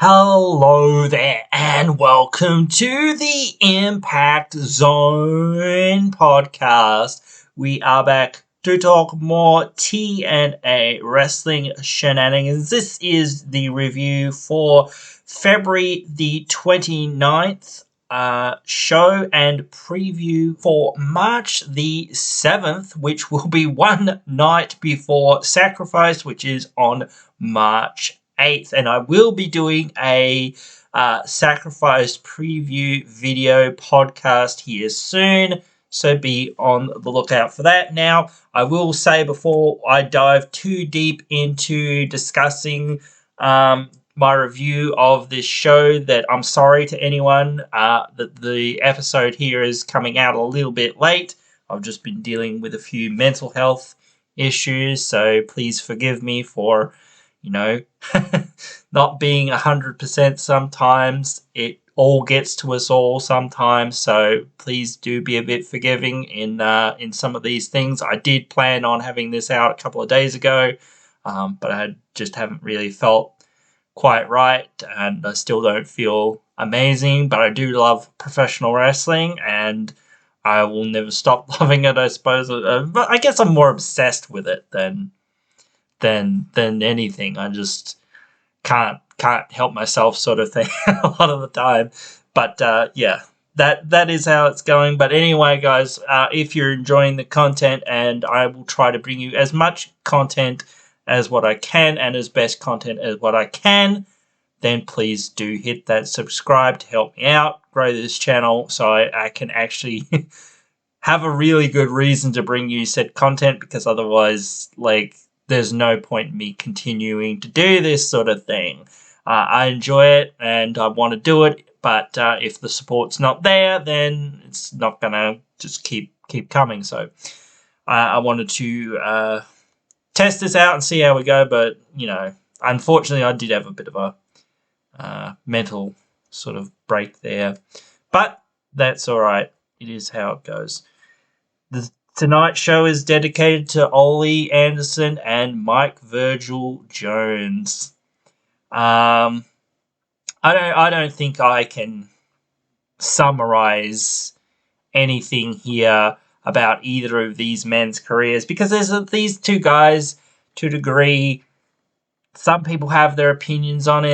Hello there and welcome to the Impact Zone podcast. We are back to talk more TNA wrestling shenanigans. This is the review for February the 29th show and preview for March the 7th, which will be one night before Sacrifice, which is on March 8th, and I will be doing a Sacrifice preview video podcast here soon, so be on the lookout for that. Now, I will say before I dive too deep into discussing my review of this show that I'm sorry to anyone that the episode here is coming out a little bit late. I've just been dealing with a few mental health issues, so please forgive me for not being 100% sometimes. It all gets to us all sometimes, so please do be a bit forgiving in some of these things. I did plan on having this out a couple of days ago, but I just haven't really felt quite right, and I still don't feel amazing, but I do love professional wrestling, and I will never stop loving it, I suppose. But I guess I'm more obsessed with it than anything. I just can't help myself, sort of thing, a lot of the time. But yeah, that is how it's going. But anyway, guys, if you're enjoying the content, and I will try to bring you as much content as what I can and as best content as what I can, then please do hit that subscribe to help me out, grow this channel, so I can actually have a really good reason to bring you said content, because otherwise, there's no point in me continuing to do this sort of thing. I enjoy it and I want to do it, but if the support's not there, then it's not going to just keep coming. So I wanted to test this out and see how we go, but, unfortunately I did have a bit of a mental sort of break there. But that's all right. It is how it goes. Tonight's show is dedicated to Ole Anderson and Mike Virgil Jones. I don't think I can summarize anything here about either of these men's careers, because there's these two guys to a degree. Some people have their opinions on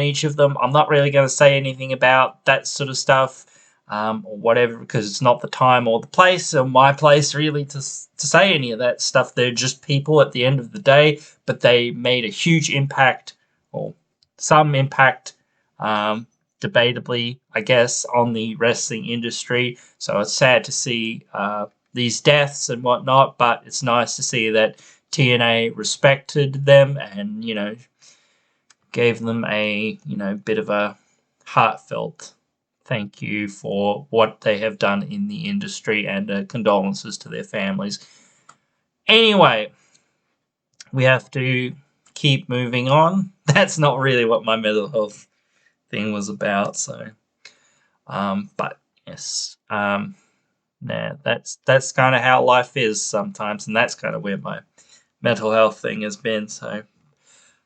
each of them. I'm not really going to say anything about that sort of stuff. Or whatever, because it's not the time or the place or my place really to say any of that stuff. They're just people at the end of the day, but they made a huge impact, or some impact, debatably, I guess, on the wrestling industry. So it's sad to see these deaths and whatnot, but it's nice to see that TNA respected them and, gave them a, bit of a heartfelt thank you for what they have done in the industry, and condolences to their families. Anyway, we have to keep moving on. That's not really what my mental health thing was about. So, but yes, that's kind of how life is sometimes, and that's kind of where my mental health thing has been. So,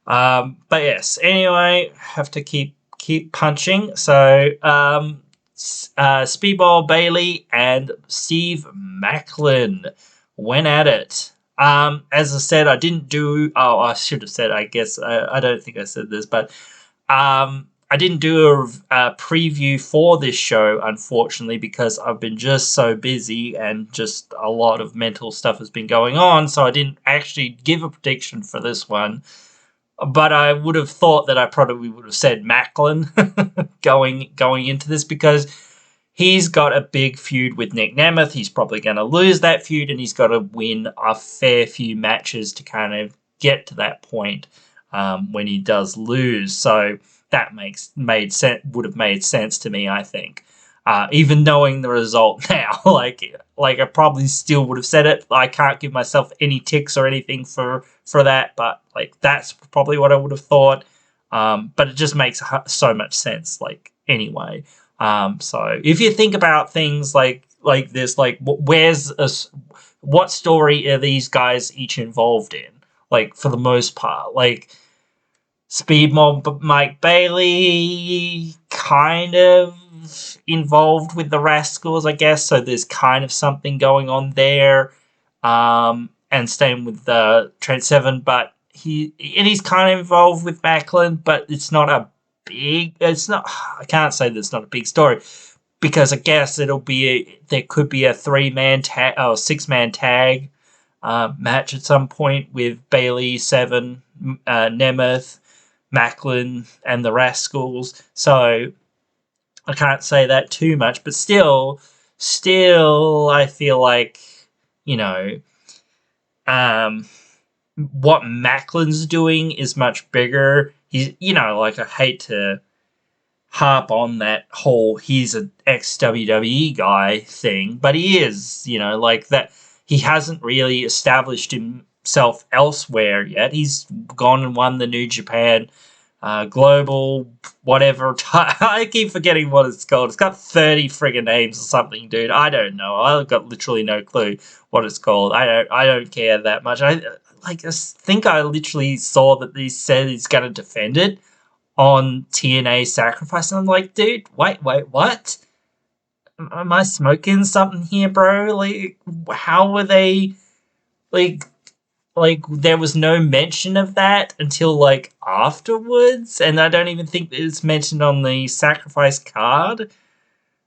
but yes. Anyway, have to keep punching. So, Speedball Bailey and Steve Macklin went at it. As I said, I didn't do... Oh, I should have said, I guess. I don't think I said this, but I didn't do a preview for this show, unfortunately, because I've been just so busy and just a lot of mental stuff has been going on, so I didn't actually give a prediction for this one. But I would have thought that I probably would have said Macklin going into this, because he's got a big feud with Nick Nemeth. He's probably going to lose that feud, and he's got to win a fair few matches to kind of get to that point when he does lose. So that would have made sense to me, I think. Even knowing the result now, like I probably still would have said it. I can't give myself any ticks or anything for that, but that's probably what I would have thought. But it just makes so much sense. Anyway, so if you think about things like this, what story are these guys each involved in? For the most part, Speed Mob Mike Bailey kind of involved with the Rascals, I guess. So there's kind of something going on there. And same with Trent Seven, but he's kind of involved with Macklin, but it's not a big. It's not. I can't say that it's not a big story because I guess there could be a 3-man tag or 6-man tag match at some point with Bailey, Seven, Nemeth, Macklin, and the Rascals. So I can't say that too much, but still, I feel like, you know, what Macklin's doing is much bigger. He's, like, I hate to harp on that whole he's an ex-WWE guy thing, but he is, like that. He hasn't really established himself elsewhere yet. He's gone and won the New Japan Global whatever. I keep forgetting what it's called. It's got 30 friggin' names or something, dude. I don't know. I've got literally no clue what it's called. I don't care that much. I think I literally saw that he said he's going to defend it on TNA Sacrifice, and I'm like, dude, wait, what? Am I smoking something here, bro? Like, how were they, like, there was no mention of that until, like, afterwards, and I don't even think it's mentioned on the Sacrifice card.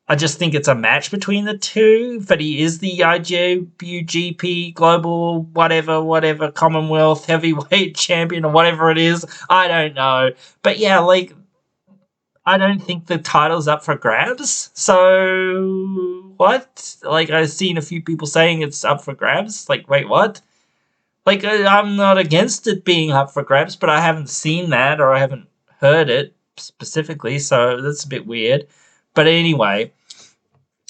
I just think it's a match between the two, but he is the IWGP Global whatever Commonwealth Heavyweight Champion or whatever it is. I don't know. But yeah, like, I don't think the title's up for grabs. So, what? Like, I've seen a few people saying it's up for grabs. Like, wait, what? Like, I'm not against it being up for grabs, but I haven't seen that or I haven't heard it specifically, so that's a bit weird. But anyway,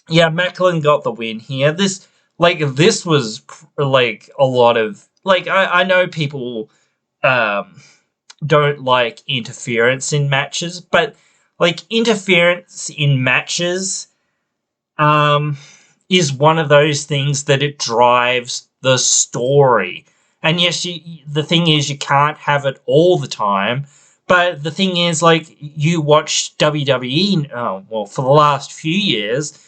yeah, Macklin got the win here. This was, like, a lot of... Like, I know people don't like interference in matches, but, like, interference in matches is one of those things that it drives the story. And yes, the thing is, you can't have it all the time. But the thing is, like, you watch WWE, for the last few years,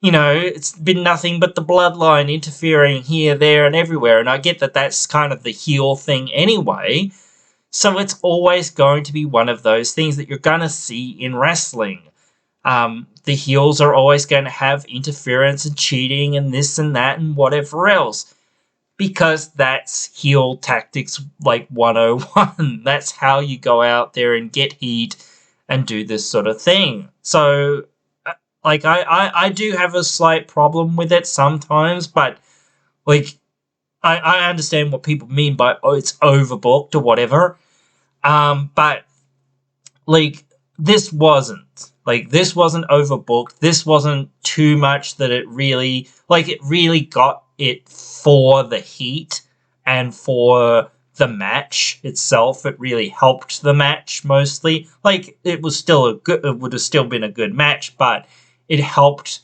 it's been nothing but the bloodline interfering here, there, and everywhere. And I get that that's kind of the heel thing anyway. So it's always going to be one of those things that you're going to see in wrestling. The heels are always going to have interference and cheating and this and that and whatever else. Because that's heel tactics, like, 101. That's how you go out there and get heat and do this sort of thing. So, like, I do have a slight problem with it sometimes, but, like, I understand what people mean by, it's overbooked or whatever. But, like, this wasn't. Like, this wasn't overbooked. This wasn't too much that it really got it for the heat and for the match itself. It really helped the match mostly. Like, it would have still been a good match, but it helped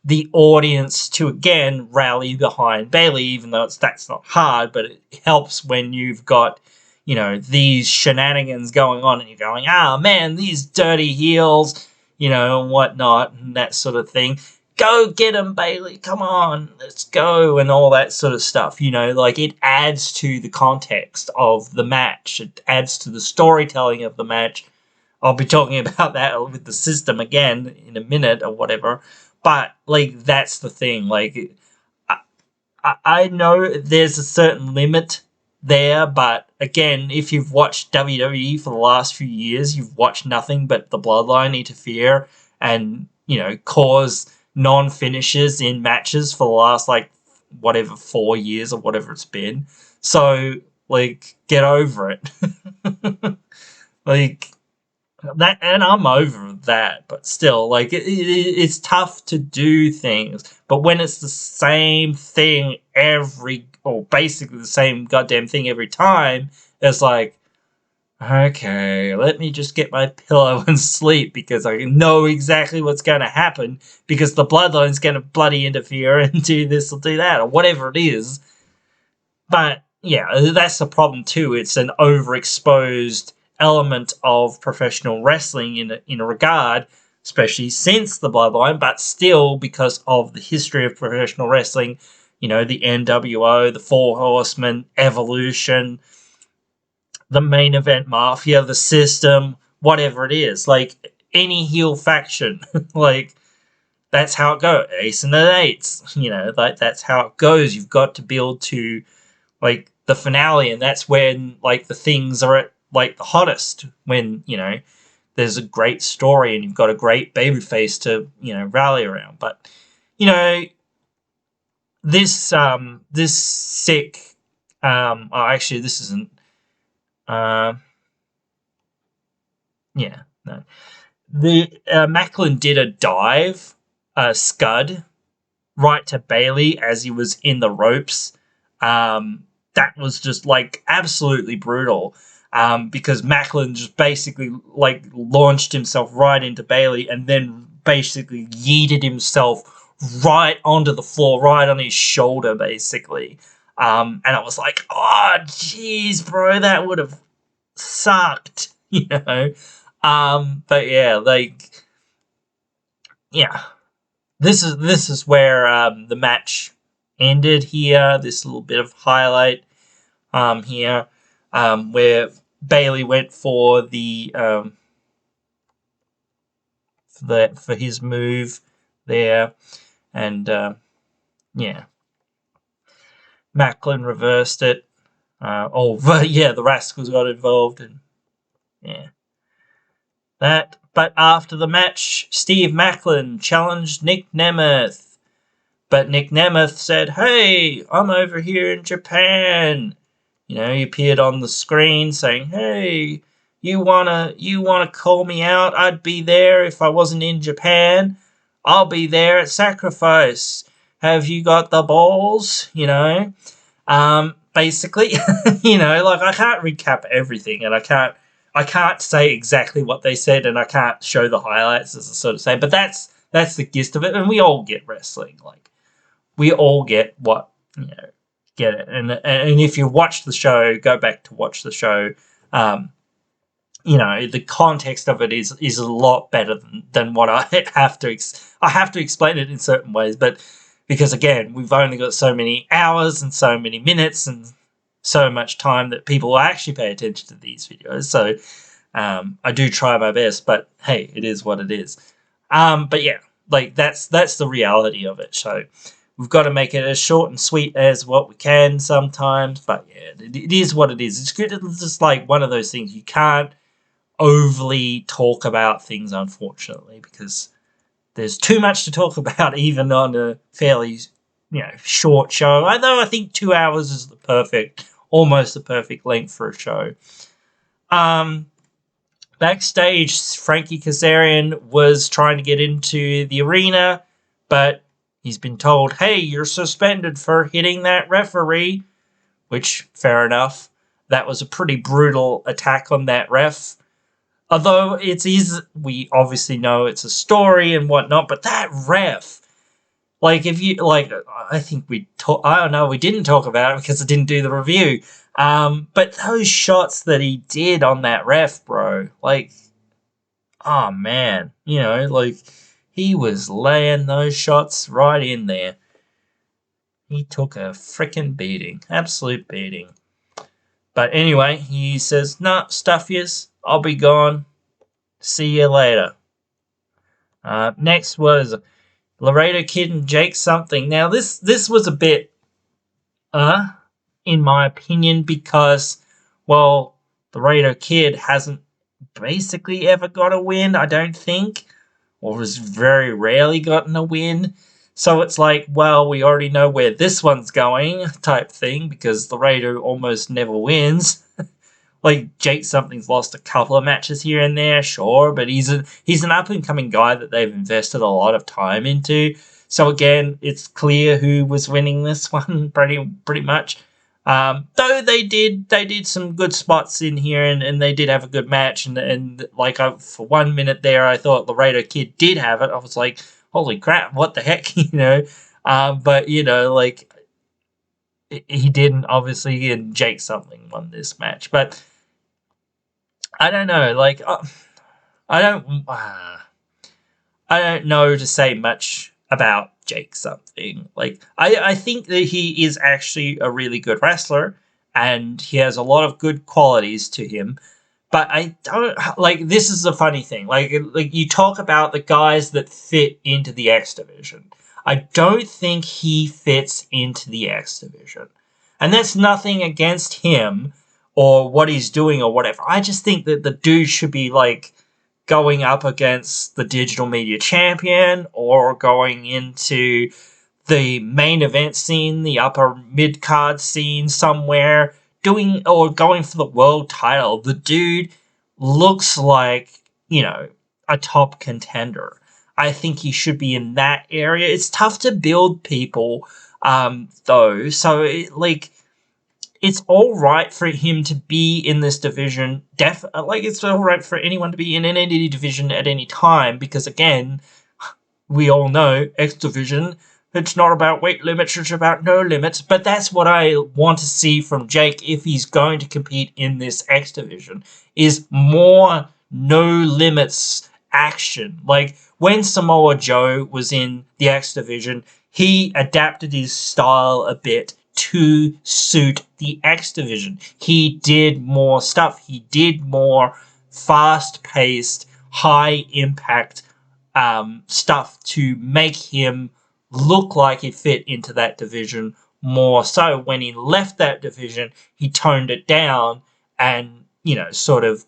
the audience to again rally behind Bailey, even though that's not hard, but it helps when you've got, these shenanigans going on and you're going, man, these dirty heels, and whatnot, and that sort of thing. Go get him, Bailey, come on, let's go, and all that sort of stuff, like, it adds to the context of the match. It adds to the storytelling of the match. I'll be talking about that with the system again in a minute or whatever, but, like, that's the thing. Like, I know there's a certain limit there, but again, if you've watched WWE for the last few years, you've watched nothing but the Bloodline interfere and, cause non-finishes in matches for the last, 4 years or whatever it's been. So, like, get over it. Like, that, and I'm over that, but still, like, it's tough to do things, but when it's the same thing basically the same goddamn thing every time, it's like, okay, let me just get my pillow and sleep, because I know exactly what's going to happen, because the Bloodline's going to bloody interfere and do this or do that, or whatever it is. But, yeah, that's the problem too. It's an overexposed element of professional wrestling in a regard, especially since the Bloodline, but still because of the history of professional wrestling, the NWO, the Four Horsemen, Evolution, the Main Event Mafia, the System, whatever it is, like any heel faction, like that's how it goes. Ace and the Eights, like that's how it goes. You've got to build to like the finale, and that's when like the things are at like the hottest, when there's a great story and you've got a great babyface to rally around. But this sick actually this isn't yeah, no, the Macklin did a dive, scud right to Bailey as he was in the ropes. That was just like absolutely brutal, because Macklin just basically like launched himself right into Bailey and then basically yeeted himself right onto the floor, right on his shoulder, basically. And I was like, oh, jeez, bro, that would have sucked, But yeah, like, yeah. This is where the match ended here. This little bit of highlight here, where Bailey went for the for his move there, and yeah, Macklin reversed it. The Rascals got involved, and yeah, that. But after the match, Steve Macklin challenged Nick Nemeth. But Nick Nemeth said, hey, I'm over here in Japan. He appeared on the screen saying, hey, you wanna call me out? I'd be there if I wasn't in Japan. I'll be there at Sacrifice. Have you got the balls? Basically, like I can't recap everything, and I can't say exactly what they said, and I can't show the highlights, as I sort of say, but that's the gist of it, and we all get wrestling. Like, we all get what, get it. And if you watch the show, go back to watch the show, the context of it is a lot better than what I have to, I have to explain it in certain ways, but because again, we've only got so many hours and so many minutes and so much time that people will actually pay attention to these videos. So I do try my best, but hey, it is what it is. But yeah, like that's the reality of it. So we've got to make it as short and sweet as what we can sometimes, but yeah, it is what it is. It's good. It's just like one of those things you can't overly talk about things, unfortunately, because there's too much to talk about even on a fairly, short show. Although I think 2 hours is almost the perfect length for a show. Backstage, Frankie Kazarian was trying to get into the arena, but he's been told, hey, you're suspended for hitting that referee, which, fair enough. That was a pretty brutal attack on that ref. Although we obviously know it's a story and whatnot, but that ref, like, I think I don't know, we didn't talk about it because I didn't do the review. But those shots that he did on that ref, bro, like, oh man, like, he was laying those shots right in there. He took a freaking beating, absolute beating. But anyway, he says, nah, stuff yous, I'll be gone. See you later. Next was Laredo Kid and Jake something. Now, this was a bit, in my opinion, because, well, Laredo Kid hasn't basically ever got a win, I don't think, or has very rarely gotten a win. So it's like, well, we already know where this one's going, type thing, because Laredo almost never wins. Like, Jake Something's lost a couple of matches here and there, sure, but he's an up-and-coming guy that they've invested a lot of time into. So again, it's clear who was winning this one, pretty much. Though they did some good spots in here, and they did have a good match, and like, for 1 minute there, I thought Laredo Kid did have it. I was like, holy crap, what the heck, but like, he didn't, obviously, and Jake Something won this match. But I don't know. Like, I don't. I don't know to say much about Jake something. Like, I think that he is actually a really good wrestler, and he has a lot of good qualities to him. But I don't like. This is the funny thing. Like you talk about the guys that fit into the X division. I don't think he fits into the X division, and that's nothing against him or what he's doing or whatever. I just think that the dude should be like going up against the digital media champion or going into the main event scene, the upper mid card scene somewhere, doing or going for the world title. The dude looks like, a top contender. I think he should be in that area. It's tough to build people, though. So, it's all right for him to be in this division. It's all right for anyone to be in any division at any time because, again, we all know X division. It's not about weight limits, it's about no limits. But that's what I want to see from Jake if he's going to compete in this X division, is more no limits action. Like, when Samoa Joe was in the X division, he adapted his style a bit to suit the X division. He did more stuff. He did more fast-paced, high-impact stuff to make him look like he fit into that division more so. When he left that division, he toned it down and, sort of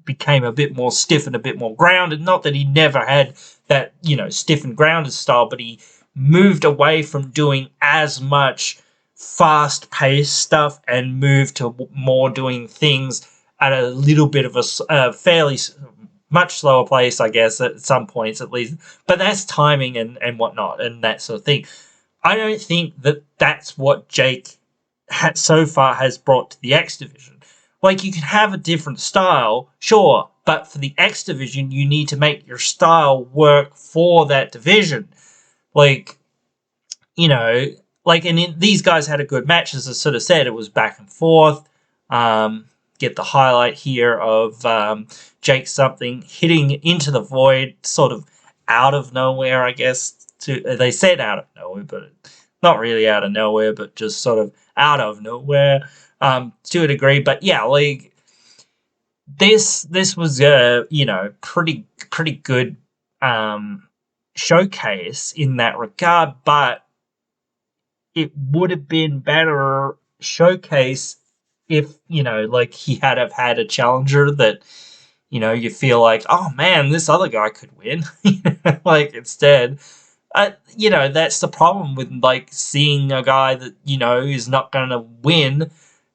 became a bit more stiff and a bit more grounded. Not that he never had that, stiff and grounded style, but he moved away from doing as much fast-paced stuff and moved to more doing things at a little bit of a fairly much slower pace, I guess, at some points at least. But that's timing and whatnot and that sort of thing. I don't think that that's what Jake so far has brought to the X division. Like, you can have a different style, sure, but for the X division, you need to make your style work for that division. Like, and these guys had a good match, as I sort of said. It was back and forth. Get the highlight here of Jake something hitting into the void, sort of out of nowhere, I guess. They said out of nowhere, but not really out of nowhere, but just sort of out of nowhere to a degree. But yeah, like, this was a pretty good showcase in that regard, but it would have been better showcase if, he had have had a challenger that, you feel like, oh man, this other guy could win. Instead, that's the problem with, like, seeing a guy that, is not going to win,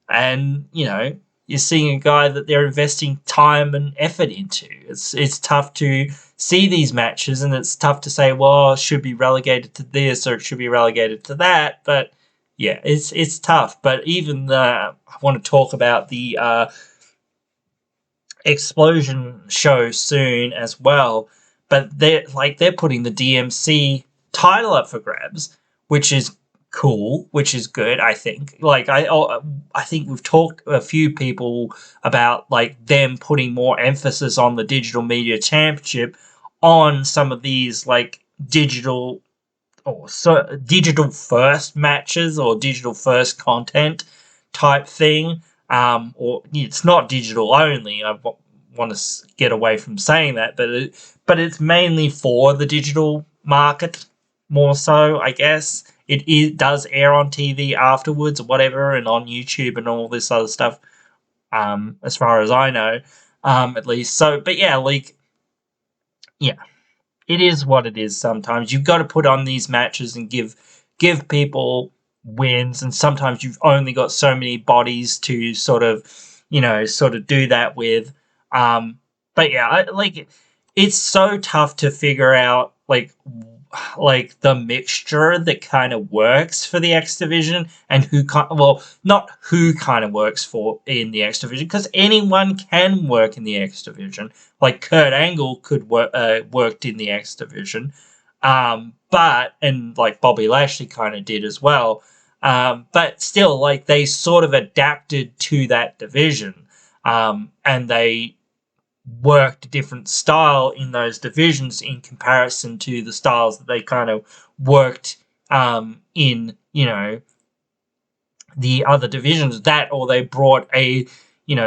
and, you're seeing a guy that they're investing time and effort into. It's tough to see these matches, and it's tough to say, well, it should be relegated to this or it should be relegated to that. But yeah, it's tough. But even I want to talk about the Explosion show soon as well. But they're putting the DMC title up for grabs, which is cool, which is good, I think. I think we've talked a few people about, like, them putting more emphasis on the digital media championship on some of these, like, digital first matches or digital first content type thing. Or it's not digital only. I want to get away from saying that, but it's mainly for the digital market more so, I guess. It does air on TV afterwards or whatever, and on YouTube and all this other stuff, as far as I know, at least. So, but yeah, yeah, it is what it is sometimes. You've got to put on these matches and give people wins, and sometimes you've only got so many bodies to sort of do that with. But yeah, it's so tough to figure out, like the mixture that kind of works for the X division, and not who kind of works for in the X division, because anyone can work in the X division. Like, Kurt Angle could worked in the X division, but like Bobby Lashley kind of did as well. But still, like, they sort of adapted to that division. and they worked a different style in those divisions in comparison to the styles that they kind of worked in, the other divisions. That, or they brought a,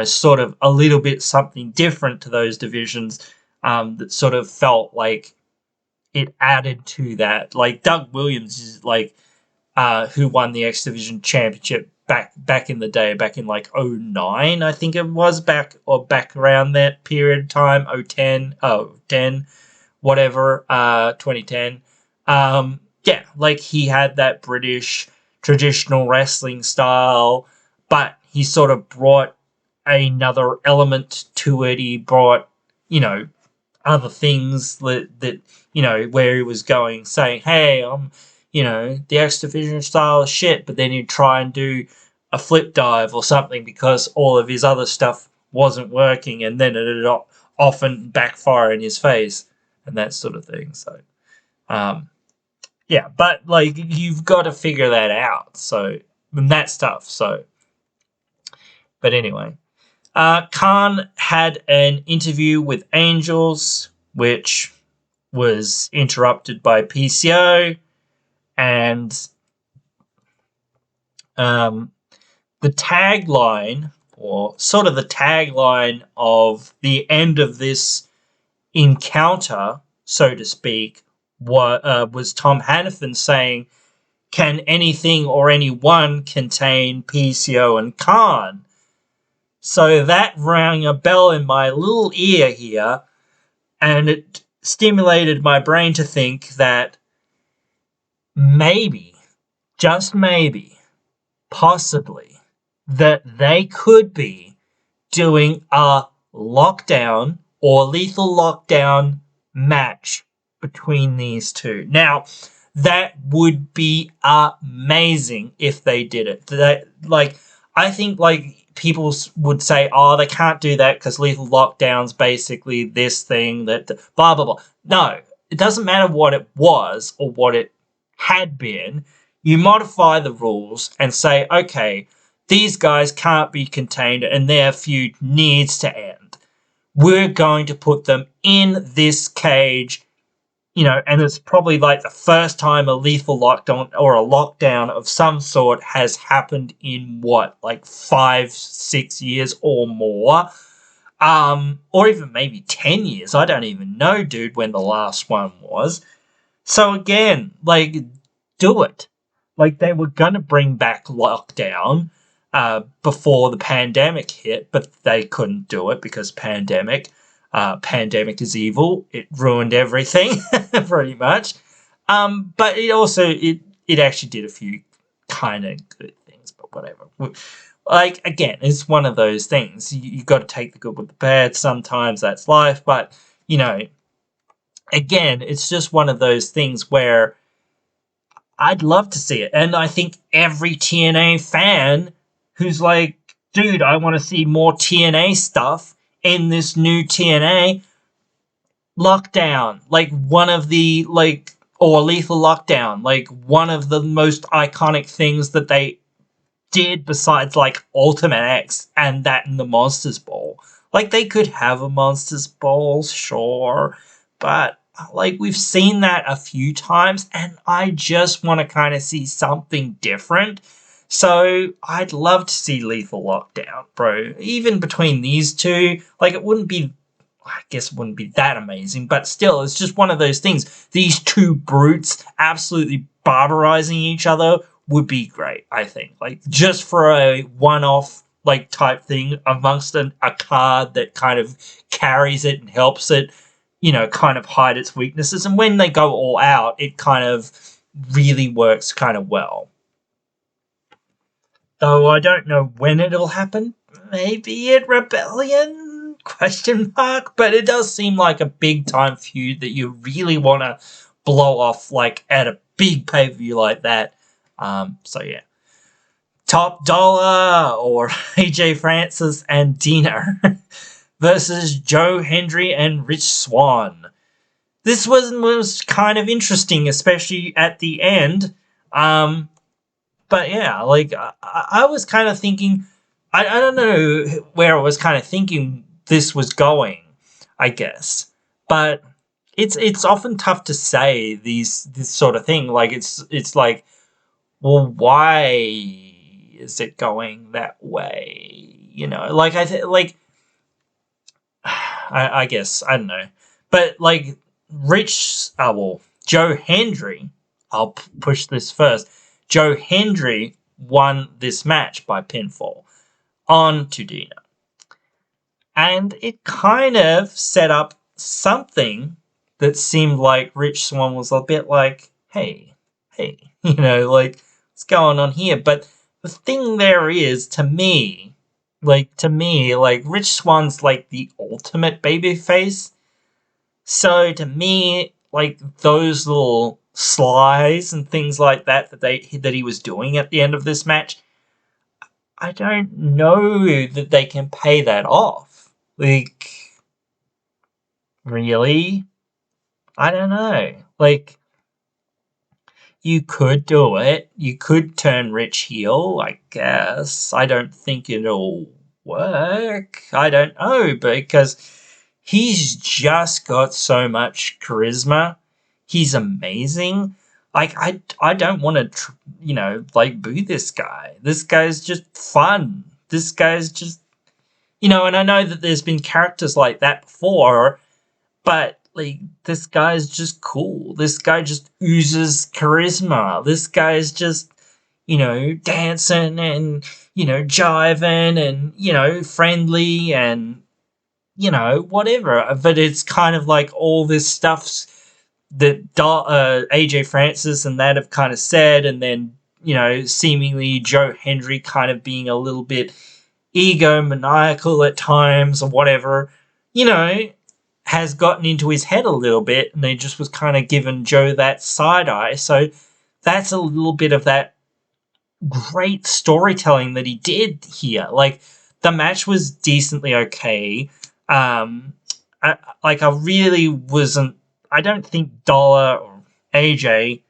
sort of a little bit something different to those divisions that sort of felt like it added to that. Like Doug Williams is like, who won the X Division Championship back in the day, back in like 09, I think it was, back around that period of time, 10, whatever, 2010. Yeah, like he had that British traditional wrestling style, but he sort of brought another element to it. He brought, other things that where he was going, saying, hey, I'm, the X Division style is shit, but then he'd try and do a flip dive or something because all of his other stuff wasn't working, and then it'd often backfire in his face and that sort of thing. So, yeah, but like you've got to figure that out. So, and that stuff. So, but anyway, Khan had an interview with Angels, which was interrupted by PCO. And the tagline, or sort of the tagline of the end of this encounter, so to speak, was Tom Hannafin saying, can anything or anyone contain PCO and Khan? So that rang a bell in my little ear here, and it stimulated my brain to think that maybe, just maybe, possibly, that they could be doing a lockdown or lethal lockdown match between these two. Now, that would be amazing if they did it. I think, people would say, oh, they can't do that because lethal lockdown's basically this thing that blah, blah, blah. No, it doesn't matter what it was or what it had been. You modify the rules and say, okay, these guys can't be contained and their feud needs to end. We're going to put them in this cage, and it's probably like the first time a lethal lockdown or a lockdown of some sort has happened in 5-6 years or more. Or even maybe 10 years. I don't even know, dude, when the last one was. So again, do it. They were going to bring back lockdown before the pandemic hit, but they couldn't do it because pandemic. Pandemic is evil. It ruined everything, pretty much. But it also, it actually did a few kind of good things, but whatever. Again, it's one of those things. You got to take the good with the bad. Sometimes that's life, but, again, it's just one of those things where I'd love to see it. And I think every TNA fan who's like, dude, I want to see more TNA stuff in this new TNA lockdown. One of the, or lethal lockdown. One of the most iconic things that they did besides, Ultimate X and that in the Monsters Ball. They could have a Monsters Ball, sure, but we've seen that a few times, and I just want to kind of see something different. So I'd love to see Lethal Lockdown, bro. Even between these two, it wouldn't be, I guess it wouldn't be that amazing, but still, it's just one of those things. These two brutes absolutely barbarizing each other would be great, I think. Just for a one-off, type thing amongst a card that kind of carries it and helps it, kind of hide its weaknesses. And when they go all out, it kind of really works kind of well. Though I don't know when it'll happen. Maybe at Rebellion? ? But it does seem like a big-time feud that you really want to blow off, at a big pay-per-view like that. So, yeah. Top Dollar, or AJ Francis and Dina versus Joe Hendry and Rich Swann. This was kind of interesting, especially at the end. But yeah, I was kind of thinking, I don't know where I was kind of thinking this was going, I guess. But it's often tough to say this sort of thing. Like it's like, well, why is it going that way? You know, like I guess I don't know, but like Joe Hendry. I'll push this first. Joe Hendry won this match by pinfall on to Dina, and it kind of set up something that seemed like Rich Swann was a bit like, hey, you know, like what's going on here? But the thing there is, to me, like Rich Swann's like the ultimate babyface. So to me, like those little slides and things like that he was doing at the end of this match, I don't know that they can pay that off. Like, really? I don't know. Like, you could do it. You could turn Rich heel, I guess. I don't think it'll work. I don't know, because he's just got so much charisma. He's amazing. Like, I don't want to, like, boo this guy. This guy's just fun. This guy's just, and I know that there's been characters like that before, but like this guy's just cool. This guy just oozes charisma. This guy's just, dancing and, jiving and, friendly and, whatever. But it's kind of like all this stuff that AJ Francis and that have kind of said, and then, seemingly Joe Hendry kind of being a little bit egomaniacal at times or whatever, has gotten into his head a little bit, and he just was kind of giving Joe that side eye. So that's a little bit of that great storytelling that he did here. Like, the match was decently okay. I really wasn't. I don't think Dollar or AJ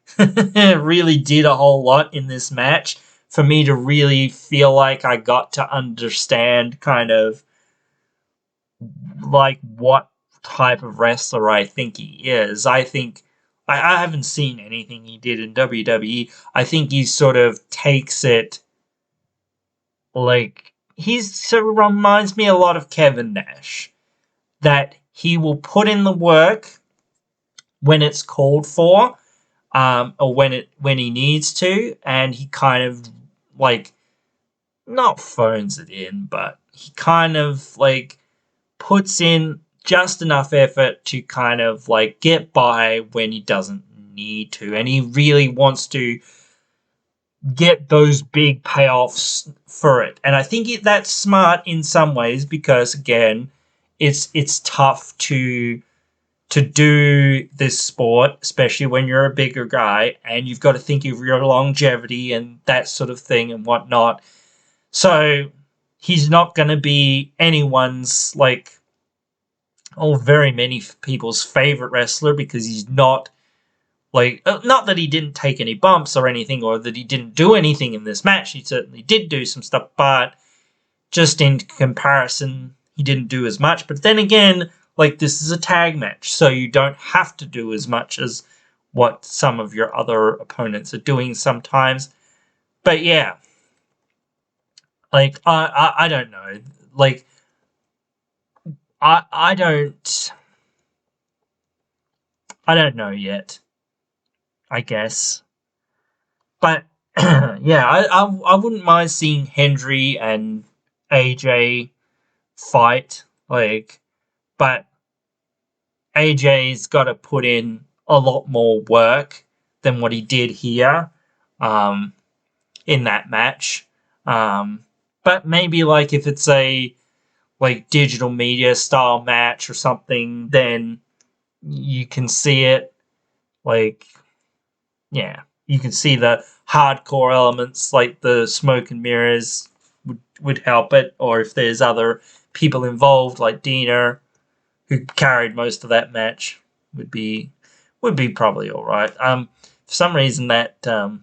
really did a whole lot in this match for me to really feel like I got to understand kind of like what type of wrestler I think he is. I think I haven't seen anything he did in WWE. I think he sort of takes it like he's sort of reminds me a lot of Kevin Nash, that he will put in the work when it's called for, or when he needs to, and he kind of like not phones it in, but he kind of like puts in just enough effort to kind of like get by when he doesn't need to, and he really wants to get those big payoffs for it. And I think that's smart in some ways, because again, it's tough to do this sport, especially when you're a bigger guy, and you've got to think of your longevity and that sort of thing and whatnot. So he's not going to be anyone's like, very many people's favorite wrestler, because he's not like, not that he didn't take any bumps or anything, or that he didn't do anything in this match. He certainly did do some stuff, but just in comparison, he didn't do as much. But then again, like, this is a tag match, so you don't have to do as much as what some of your other opponents are doing sometimes. But yeah, like, I don't know. Like, I don't know yet, I guess. But yeah, I wouldn't mind seeing Hendry and AJ fight, like, but AJ's got to put in a lot more work than what he did here, in that match. But maybe like if it's a like digital media style match or something, then you can see it. Like, yeah, you can see the hardcore elements, like the smoke and mirrors would help it. Or if there's other people involved, like Dina, who carried most of that match, would be probably all right. For some reason that I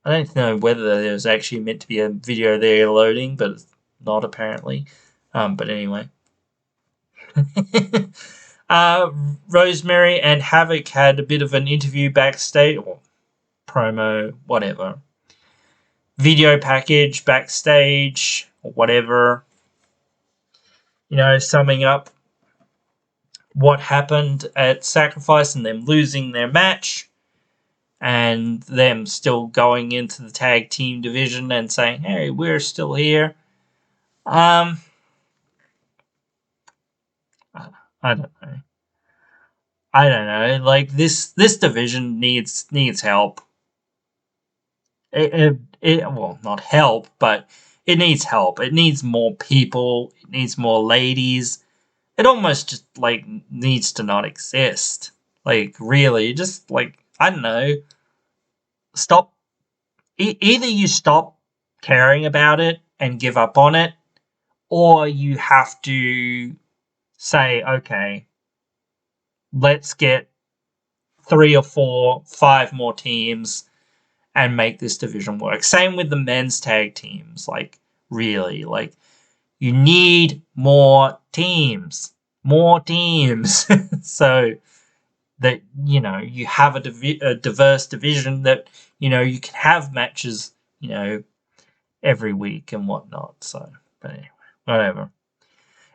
don't know whether there was actually meant to be a video there loading, but not apparently. But anyway. Rosemary and Havoc had a bit of an interview backstage, or promo, whatever. Video package backstage, or whatever. Summing up what happened at Sacrifice and them losing their match. And them still going into the tag team division and saying, hey, we're still here. I don't know. Like, this division needs help. Well, not help, but it needs help. It needs more people. It needs more ladies. It almost just, like, needs to not exist. Like, really, just, like, I don't know. Stop. Either you stop caring about it and give up on it, or you have to say, okay, let's get 3 or 4, 5 more teams and make this division work. Same with the men's tag teams. Like, really, like, you need more teams. So that, you have a diverse division that, you can have matches, every week and whatnot. So, but anyway, whatever.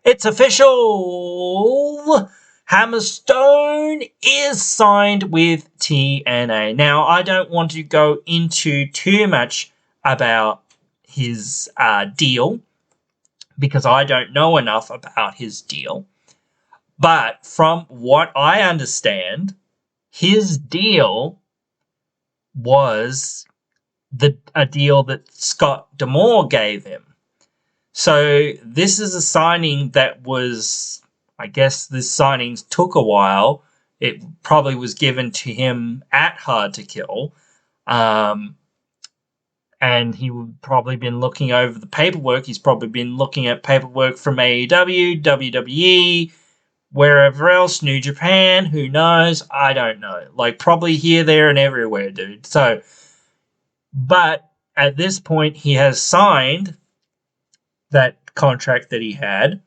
It's official! Hammerstone is signed with TNA. Now, I don't want to go into too much about his deal, because I don't know enough about his deal. But from what I understand, his deal was a deal that Scott D'Amore gave him. So this is a signing that was, I guess this signing took a while. It probably was given to him at Hard to Kill. And he would probably been looking over the paperwork. He's probably been looking at paperwork from AEW, WWE, wherever else, New Japan, who knows? I don't know. Like, probably here, there, and everywhere, dude. So, but at this point, he has signed that contract that he had.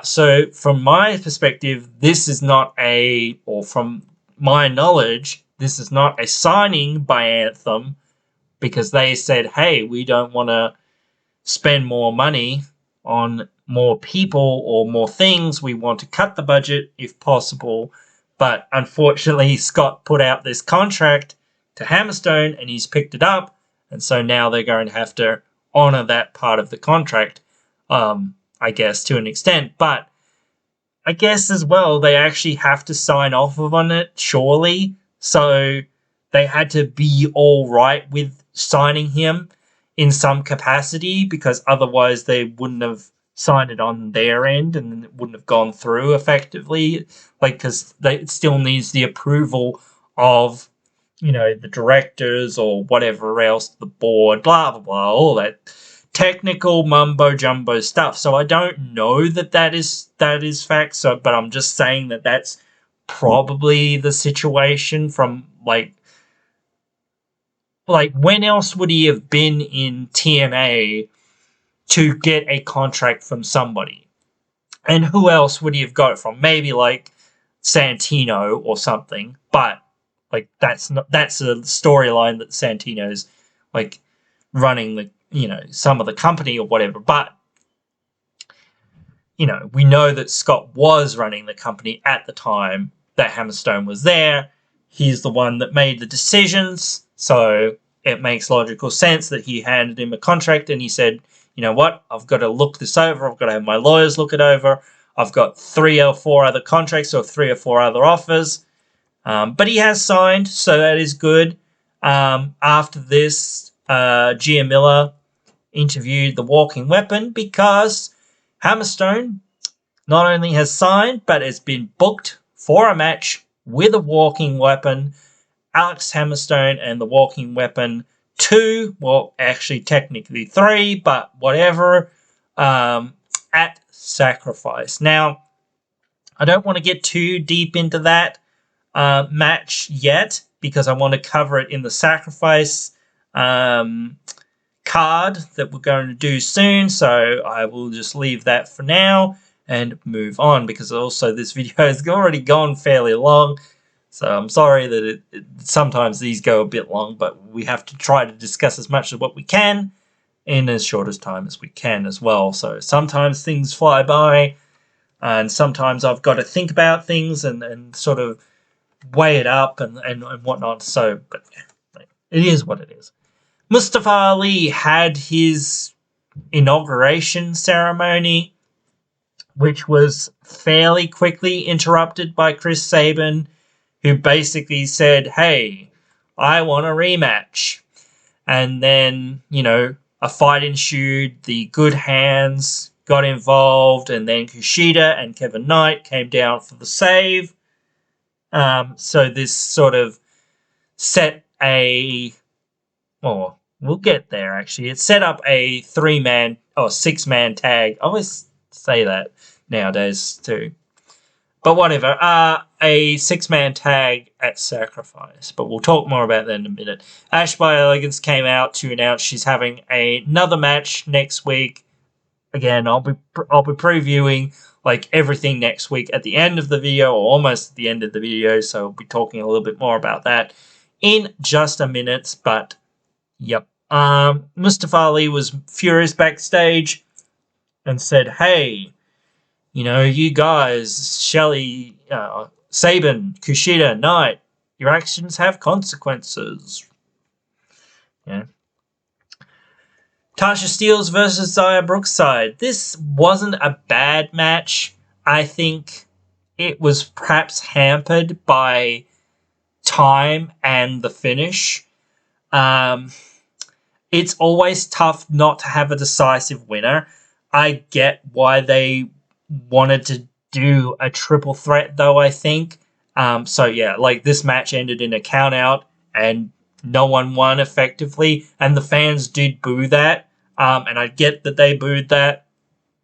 So, from my perspective, this is not or from my knowledge, this is not a signing by Anthem, because they said, hey, we don't want to spend more money on more people or more things. We want to cut the budget if possible. But unfortunately, Scott put out this contract to Hammerstone and he's picked it up. And so now they're going to have to honor that part of the contract, I guess, to an extent. But I guess as well, they actually have to sign off on it, surely. So they had to be all right with signing him in some capacity, because otherwise they wouldn't have signed it on their end and it wouldn't have gone through effectively. Like, because it still needs the approval of, the directors or whatever else, the board, blah, blah, blah, all that technical mumbo-jumbo stuff. So I don't know that is fact, but I'm just saying that that's probably the situation from, like, when else would he have been in TNA to get a contract from somebody? And who else would he have got it from? Maybe, like, Santino or something. But, like, that's a storyline that Santino's, like, running the, some of the company or whatever. But, we know that Scott was running the company at the time that Hammerstone was there. He's the one that made the decisions, so it makes logical sense that he handed him a contract and he said, you know what, I've got to look this over, I've got to have my lawyers look it over, I've got 3 or 4 other contracts or 3 or 4 other offers. But he has signed, so that is good. After this, Gia Miller interviewed the Walking Weapon, because Hammerstone not only has signed, but has been booked for a match with a Walking Weapon, Alex Hammerstone and the Walking Weapon 2, well, actually technically 3, but whatever, at Sacrifice. Now, I don't want to get too deep into that match yet, because I want to cover it in the Sacrifice card that we're going to do soon, so I will just leave that for now and move on, because also this video has already gone fairly long. So I'm sorry that sometimes these go a bit long, but we have to try to discuss as much of what we can in as short as time as we can as well. So sometimes things fly by, and sometimes I've got to think about things and sort of weigh it up and whatnot. So, but yeah, it is what it is. Mustafa Ali had his inauguration ceremony, which was fairly quickly interrupted by Chris Sabin, who basically said, hey, I want a rematch. And then, you know, a fight ensued. The Good Hands got involved, and then Kushida and Kevin Knight came down for the save. So this sort of set a... well, we'll get there, actually. It set up a 3-man or 6-man tag. I always say that nowadays, too. But whatever. A 6-man tag at Sacrifice. But we'll talk more about that in a minute. Ash by Elegance came out to announce she's having another match next week. Again, I'll be previewing like everything next week at the end of the video, or almost at the end of the video. So we'll be talking a little bit more about that in just a minute. But yep. Mustafa Ali was furious backstage and said, hey, you know, you guys, Shelley, Sabin, Kushida, Knight, your actions have consequences. Yeah. Tasha Steelz versus Xia Brookside. This wasn't a bad match. I think it was perhaps hampered by time and the finish. It's always tough not to have a decisive winner. I get why they wanted to do a triple threat, though, I think. So, yeah, like this match ended in a count out and no one won effectively. And the fans did boo that. And I get that they booed that.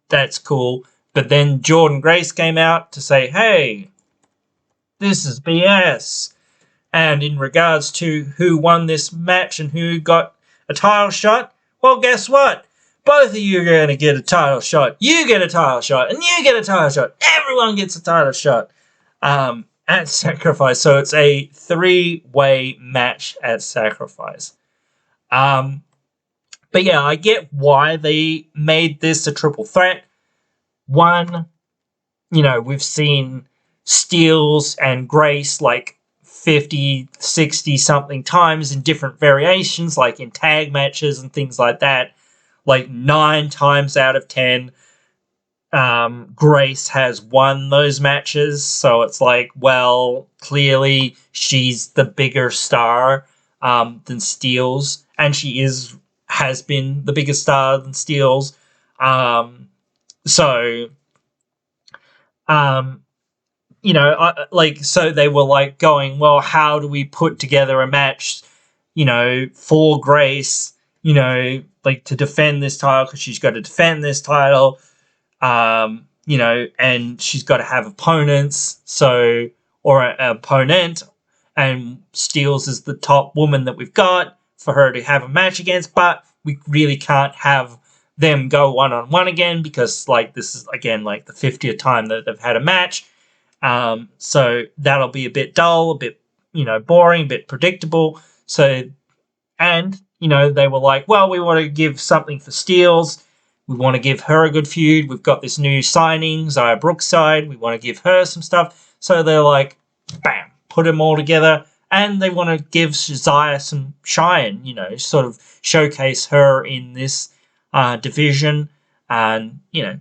That's cool. But then Jordynne Grace came out to say, hey, this is BS. And in regards to who won this match and who got a title shot, well, guess what? Both of you are going to get a title shot. You get a title shot, and you get a title shot. Everyone gets a title shot at Sacrifice. So it's a 3-way match at Sacrifice. But yeah, I get why they made this a triple threat. One, you know, we've seen Steelz and Grace like 50, 60 something times in different variations, like in tag matches and things like that. Like 9 times out of 10, Grace has won those matches. So it's like, well, clearly she's the bigger star than Steelz, and she has been the biggest star than Steelz. You know, so they were like going, well, how do we put together a match, you know, for Grace, you know, like to defend this title, because she's got to defend this title, you know, and she's got to have opponents, or an opponent, and Steelz is the top woman that we've got for her to have a match against, but we really can't have them go one-on-one again, because, like, this is, again, like the 50th time that they've had a match. So that'll be a bit dull, a bit, you know, boring, a bit predictable. So, and, you know, they were like, well, we want to give something for Steelz. We want to give her a good feud. We've got this new signing, Xia Brookside. We want to give her some stuff. So they're like, bam, put them all together. And they want to give Xia some shine, you know, sort of showcase her in this division. And, you know,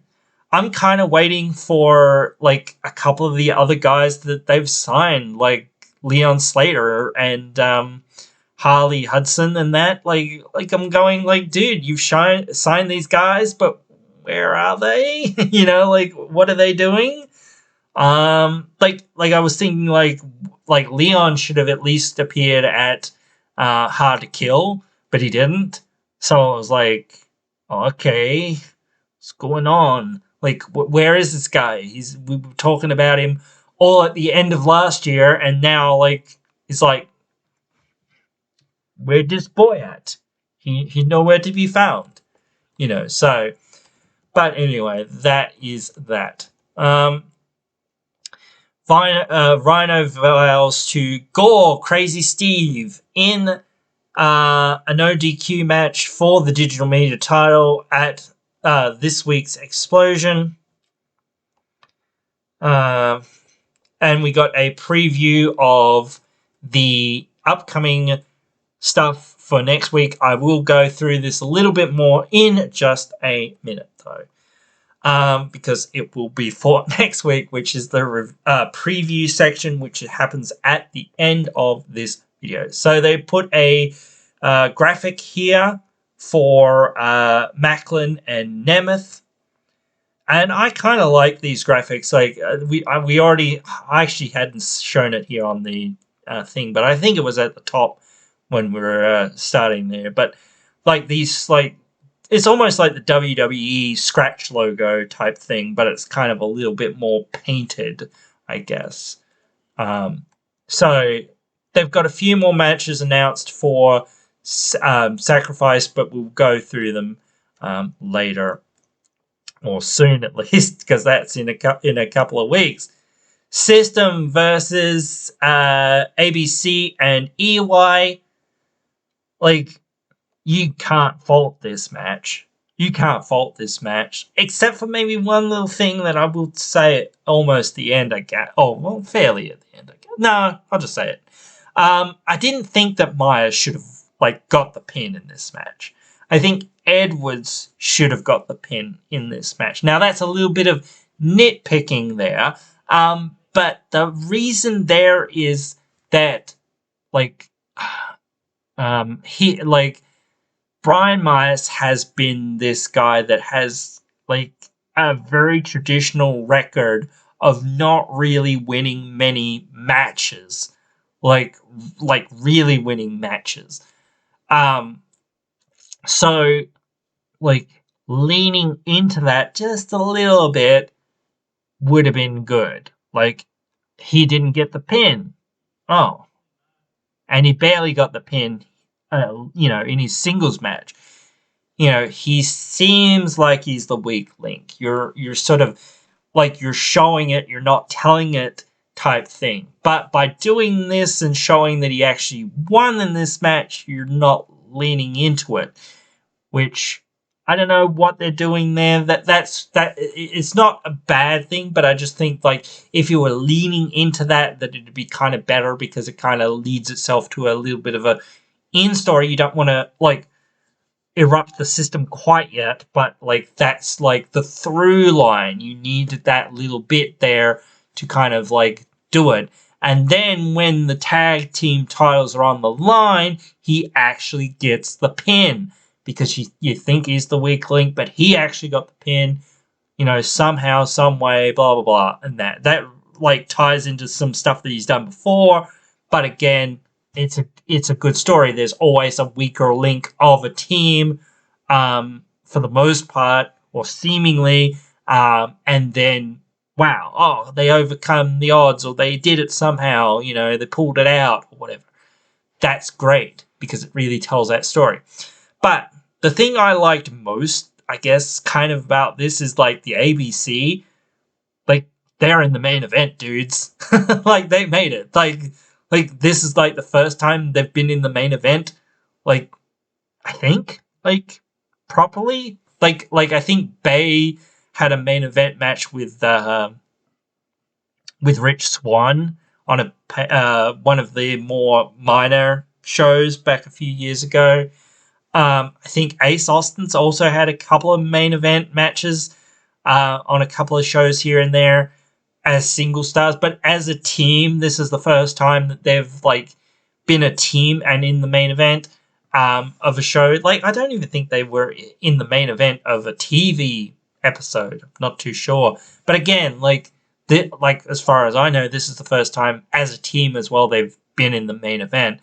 I'm kind of waiting for, like, a couple of the other guys that they've signed, like Leon Slater and Harley Hudson and that. Like I'm going, like, dude, you've signed these guys, but where are they? You know, like, what are they doing? Like I was thinking, like Leon should have at least appeared at Hard to Kill, but he didn't. So I was like, okay, what's going on? Like, where is this guy? We were talking about him all at the end of last year, and now, like, it's like, where'd this boy at? He's nowhere to be found. So. But anyway, that is that. Rhino vows to gore Crazy Steve in a no DQ match for the digital media title at this week's Explosion. And we got a preview of the upcoming stuff for next week. I will go through this a little bit more in just a minute, though, because it will be for next week, which is the preview section, which happens at the end of this video. So they put a graphic here for Macklin and Nemeth. And I kind of like these graphics. Like I actually hadn't shown it here on the thing, but I think it was at the top when we were starting there. But like these, like it's almost like the WWE scratch logo type thing, but it's kind of a little bit more painted, I guess. So they've got a few more matches announced for Sacrifice, but we'll go through them later. Or soon at least, because that's in a couple of weeks. System versus ABC and EY. Like, you can't fault this match. You can't fault this match. Except for maybe one little thing that I will say at almost the end, I guess. Oh, well, fairly at the end, I guess. No, I'll just say it. I didn't think that Myers should have, got the pin in this match. I think Edwards should have got the pin in this match. Now, that's a little bit of nitpicking there, but the reason there is that, Brian Myers has been this guy that has, a very traditional record of not really winning many matches. Really winning matches. So, leaning into that just a little bit would have been good. He didn't get the pin. Oh. And he barely got the pin, in his singles match. He seems like he's the weak link. You're sort of, you're showing it, you're not telling it type thing. But by doing this and showing that he actually won in this match, you're not leaning into it, which I don't know what they're doing there. That's it's not a bad thing, but I just think if you were leaning into that it'd be kind of better, because it kind of leads itself to a little bit of a in story. You don't want to erupt the system quite yet, but that's the through line. You needed that little bit there to kind of do it. And then when the tag team titles are on the line, he actually gets the pin, because you think he's the weak link, but he actually got the pin, somehow, some way, blah, blah, blah. And that ties into some stuff that he's done before. But again, it's a good story. There's always a weaker link of a team, for the most part, or seemingly, and then wow, they overcome the odds, or they did it somehow, they pulled it out, or whatever. That's great, because it really tells that story. But the thing I liked most, I guess, kind of about this is the ABC, they're in the main event, dudes. They made it. This is the first time they've been in the main event, I think, properly. I think Bay had a main event match with Rich Swann on one of the more minor shows back a few years ago. I think Ace Austin's also had a couple of main event matches on a couple of shows here and there as single stars, but as a team, this is the first time that they've been a team and in the main event of a show. I don't even think they were in the main event of a TV episode. I'm not too sure, but again, as far as I know, this is the first time as a team as well they've been in the main event.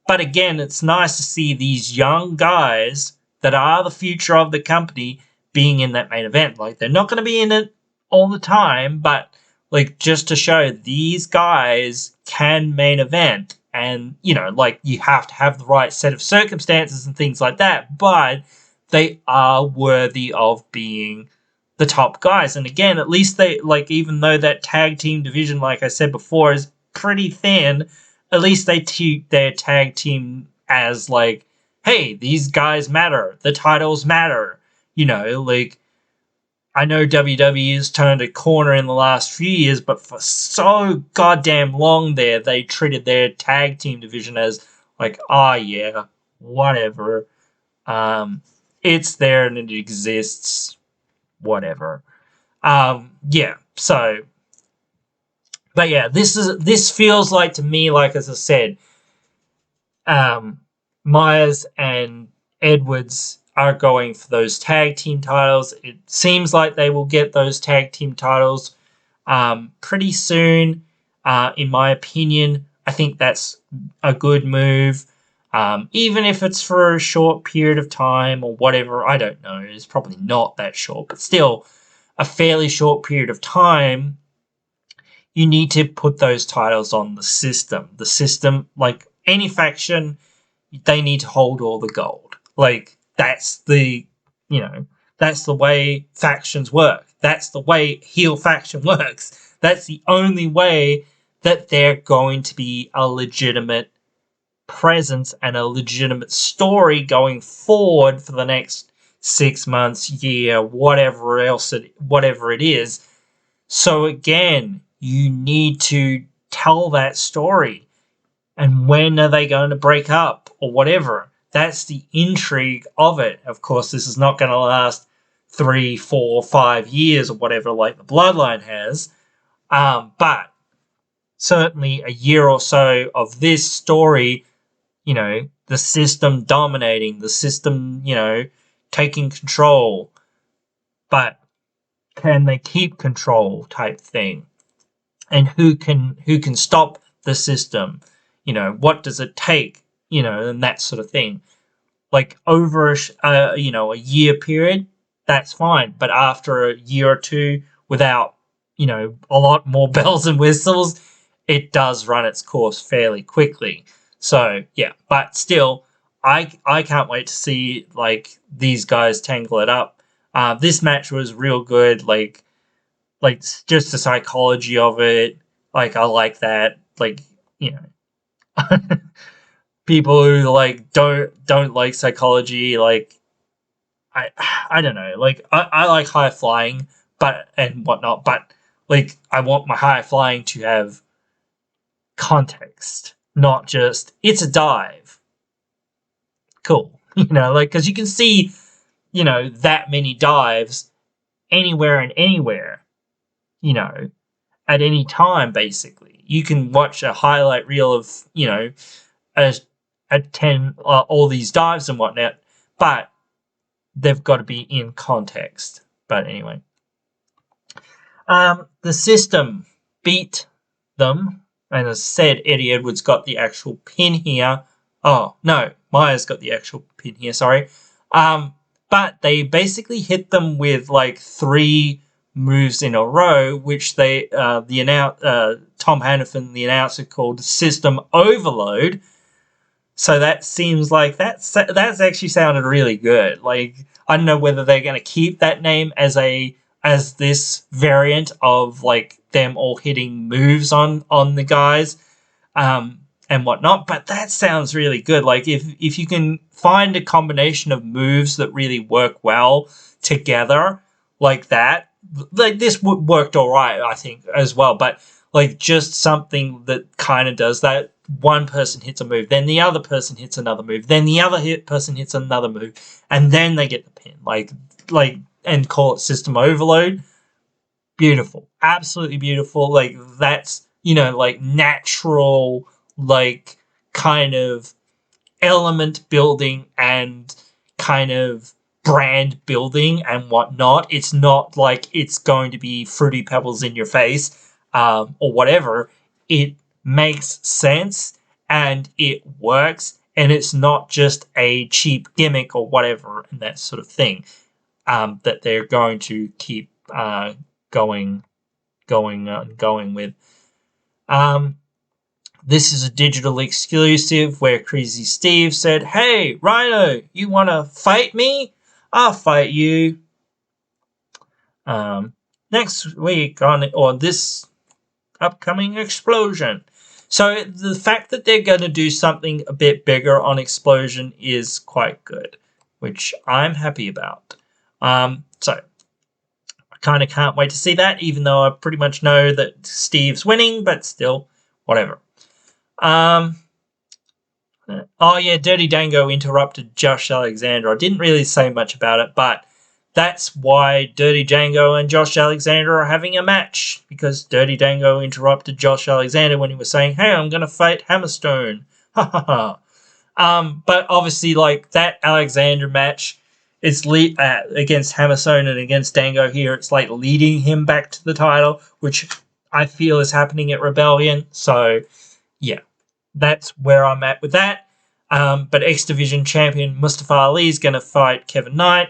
But again, it's nice to see these young guys that are the future of the company being in that main event. They're not going to be in it all the time, but just to show these guys can main event and, you know, like, you have to have the right set of circumstances and things like that, but they are worthy of being the top guys. And again, at least they, like, even though that tag team division, like I said before, is pretty thin, at least they keep their tag team as, like, hey, these guys matter, the titles matter, you know, like, I know WWE has turned a corner in the last few years, but for so goddamn long there, they treated their tag team division as like, oh yeah, whatever. It's there and it exists, whatever. Yeah, so, but yeah, this feels like, to me, like, as I said, Myers and Edwards are going for those tag team titles. It seems like they will get those tag team titles pretty soon, in my opinion. I think that's a good move. Even if it's for a short period of time or whatever, I don't know. It's probably not that short, but still a fairly short period of time. You need to put those titles on the system. The system, like any faction, they need to hold all the gold. Like, that's the, you know, that's the way factions work. That's the way heel faction works. That's the only way that they're going to be a legitimate presence and a legitimate story going forward for the next 6 months, year, whatever it is. So again, you need to tell that story. And when are they going to break up or whatever? That's the intrigue of it. Of course, this is not going to last 3, 4, 5 years or whatever, like the Bloodline has. But certainly a year or so of this story, you know, the system dominating, the system, you know, taking control. But can they keep control type thing? And who can stop the system? You know, what does it take? You know, and that sort of thing. Like, over a year period, that's fine. But after a year or two, without, you know, a lot more bells and whistles, it does run its course fairly quickly. So yeah, but still, I can't wait to see, like, these guys tangle it up. This match was real good. Like just the psychology of it. Like, I like that. Like, you know, people who, like, don't like psychology, like, I don't know. Like, I like high flying, but and whatnot, but, like, I want my high flying to have context, not just it's a dive. Cool, you know, like, because you can see, you know, that many dives anywhere and anywhere, you know, at any time. Basically, you can watch a highlight reel of, you know, a 10 all these dives and whatnot, but they've got to be in context. But anyway, the system beat them, and as I said, Eddie Edwards got the actual pin here. Oh no, Myers got the actual pin here. Sorry, but they basically hit them with, like, 3 moves in a row, which they Tom Hannafin, the announcer, called System Overload. So that seems like that's actually sounded really good. Like, I don't know whether they're going to keep that name as this variant of, like, them all hitting moves on the guys, and whatnot. But that sounds really good. Like, if you can find a combination of moves that really work well together, like that, like, this worked all right, I think, as well. But, like, just something that kind of does that. One person hits a move, then the other person hits another move, then the other person hits another move, and then they get the pin. Like, and call it System Overload. Beautiful, absolutely beautiful. Like, that's, you know, like, natural, like, kind of element building and kind of brand building and whatnot. It's not like it's going to be Fruity Pebbles in your face, or whatever. It makes sense and it works, and it's not just a cheap gimmick or whatever and that sort of thing, that they're going to keep going with. This is a digital exclusive where Crazy Steve said, "Hey, Rhino, you want to fight me? I'll fight you." Next week on this upcoming Explosion. So the fact that they're going to do something a bit bigger on Explosion is quite good, which I'm happy about. So I kind of can't wait to see that, even though I pretty much know that Steve's winning, but still, whatever. Oh yeah, Dirty Dango interrupted Josh Alexander. I didn't really say much about it, but that's why Dirty Dango and Josh Alexander are having a match, because Dirty Dango interrupted Josh Alexander when he was saying, "Hey, I'm going to fight Hammerstone." Ha ha ha. But obviously, like, that Alexander match is against Hammerstone and against Dango here. It's like leading him back to the title, which I feel is happening at Rebellion. So, yeah, that's where I'm at with that. But X Division champion Mustafa Ali is going to fight Kevin Knight.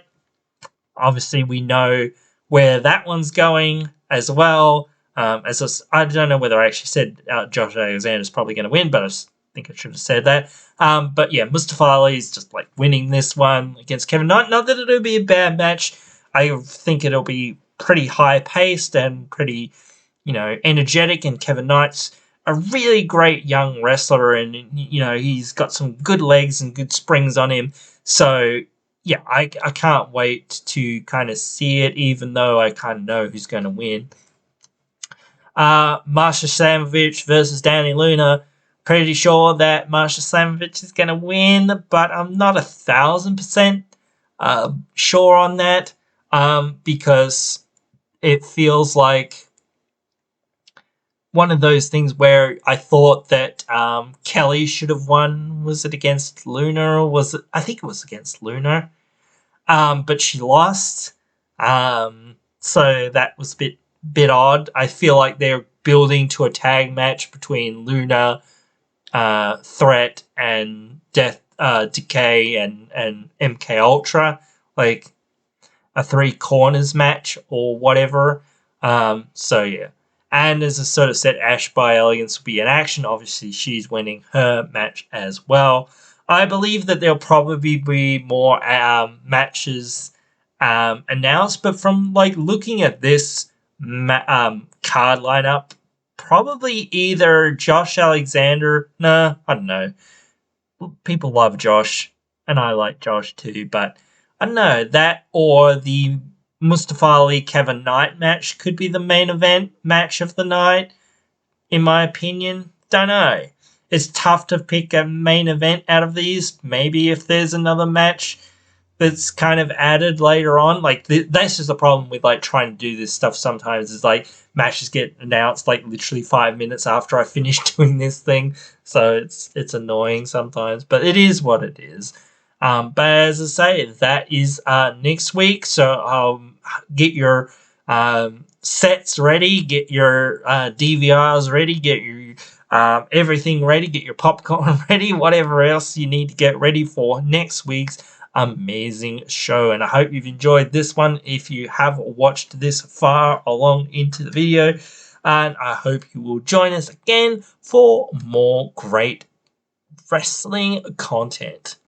Obviously, we know where that one's going as well. I don't know whether I actually said Josh Alexander's probably going to win, but I think I should have said that. But yeah, Mustafa Ali is just like winning this one against Kevin Knight. Not that it'll be a bad match. I think it'll be pretty high paced and pretty, energetic. And Kevin Knight's a really great young wrestler, and he's got some good legs and good springs on him. So yeah, I can't wait to kind of see it, even though I kind of know who's going to win. Marsha Slamovich versus Danny Luna. Pretty sure that Marsha Slamovich is going to win, but I'm not 1,000% sure on that, because it feels like one of those things where I thought that Kelly should have won. Was it against Luna, or was it? I think it was against Luna. But she lost. So that was a bit odd. I feel like they're building to a tag match between Luna, Threat, and Decay and MK Ultra, like a 3 corners match or whatever. So yeah. And as I sort of said, Ash by Elegance will be in action. Obviously, she's winning her match as well. I believe that there'll probably be more matches announced, but from looking at this card lineup, probably either Josh Alexander. Nah, I don't know. People love Josh, and I like Josh too, but I don't know, that or the Mustafa Ali Kevin Knight match could be the main event match of the night, in my opinion. Don't know. It's tough to pick a main event out of these. Maybe if there's another match that's kind of added later on. That's just the problem with trying to do this stuff sometimes, is matches get announced literally 5 minutes after I finish doing this thing. So it's annoying sometimes, but it is what it is. But as I say, that is next week. So get your sets ready, get your DVRs ready, get your everything ready, get your popcorn ready, whatever else you need to get ready for next week's amazing show. And I hope you've enjoyed this one if you have watched this far along into the video, and I hope you will join us again for more great wrestling content.